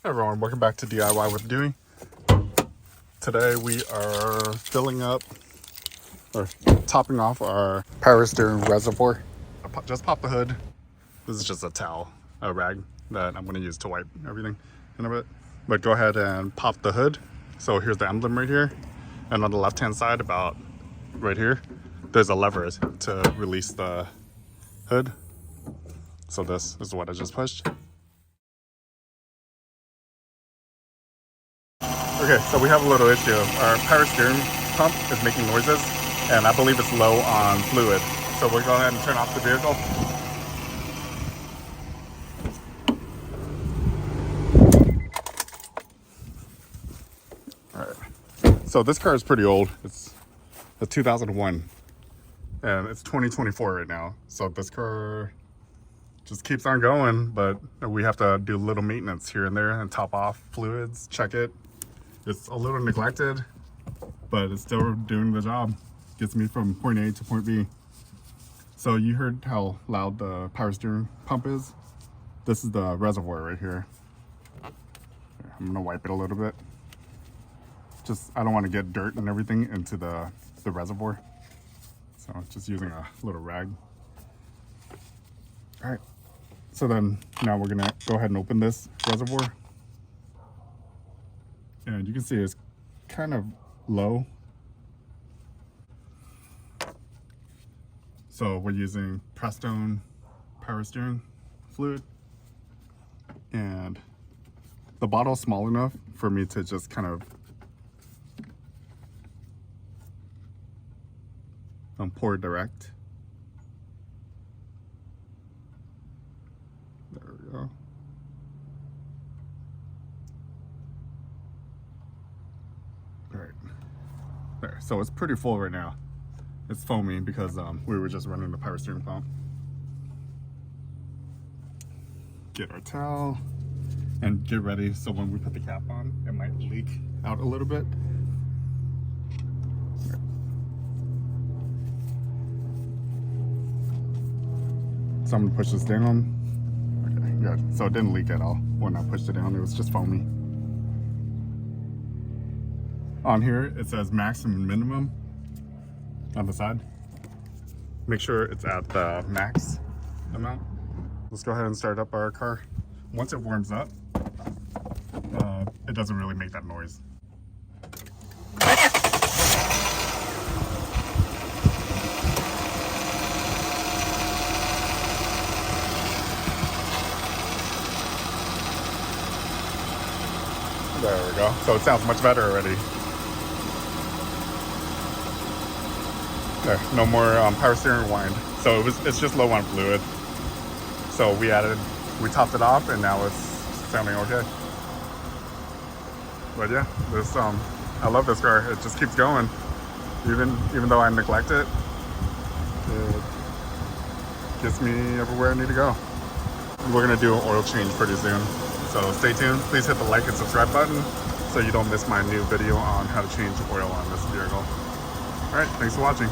Hi everyone, welcome back to DIY with Dewey. Today we are filling up or topping off our power steering reservoir. Just pop the hood. This is just a towel, a rag that I'm going to use to wipe everything in a bit. But go ahead and pop the hood. So here's the emblem right here. And on the left hand side, about right here, there's a lever to release the hood. So this is what I just pushed. Okay, so we have a little issue. Our power steering pump is making noises, and I believe it's low on fluid. So we'll go ahead and turn off the vehicle. All right. So this car is pretty old. It's a 2001, and it's 2024 right now. So this car just keeps on going, but we have to do a little maintenance here and there and top off fluids, check it. It's a little neglected, but it's still doing the job. Gets me from point A to point B. So you heard how loud the power steering pump is? This is the reservoir right here. I'm gonna wipe it a little bit. I don't want to get dirt and everything into the reservoir. So just using a little rag. All right, so then now we're gonna go ahead and open this reservoir. And you can see it's kind of low. So we're using Prestone power steering fluid. And the bottle's small enough for me to just kind of pour direct. There we go. Right there, so it's pretty full right now. It's foamy because we were just running the power steering pump. Get our towel and get ready so when we put the cap on, it might leak out a little bit. So I'm gonna push this down. Okay, good. So it didn't leak at all when I pushed it down. It was just foamy. On here, it says maximum and minimum on the side. Make sure it's at the max amount. Let's go ahead and start up our car. Once it warms up, it doesn't really make that noise. There we go. So it sounds much better already. There, no more power steering wind. So it's just low on fluid. So we topped it off, and now it's sounding okay. But yeah, I love this car. It just keeps going, even though I neglect it. It gets me everywhere I need to go. We're gonna do an oil change pretty soon. So stay tuned. Please hit the like and subscribe button so you don't miss my new video on how to change oil on this vehicle. All right, thanks for watching.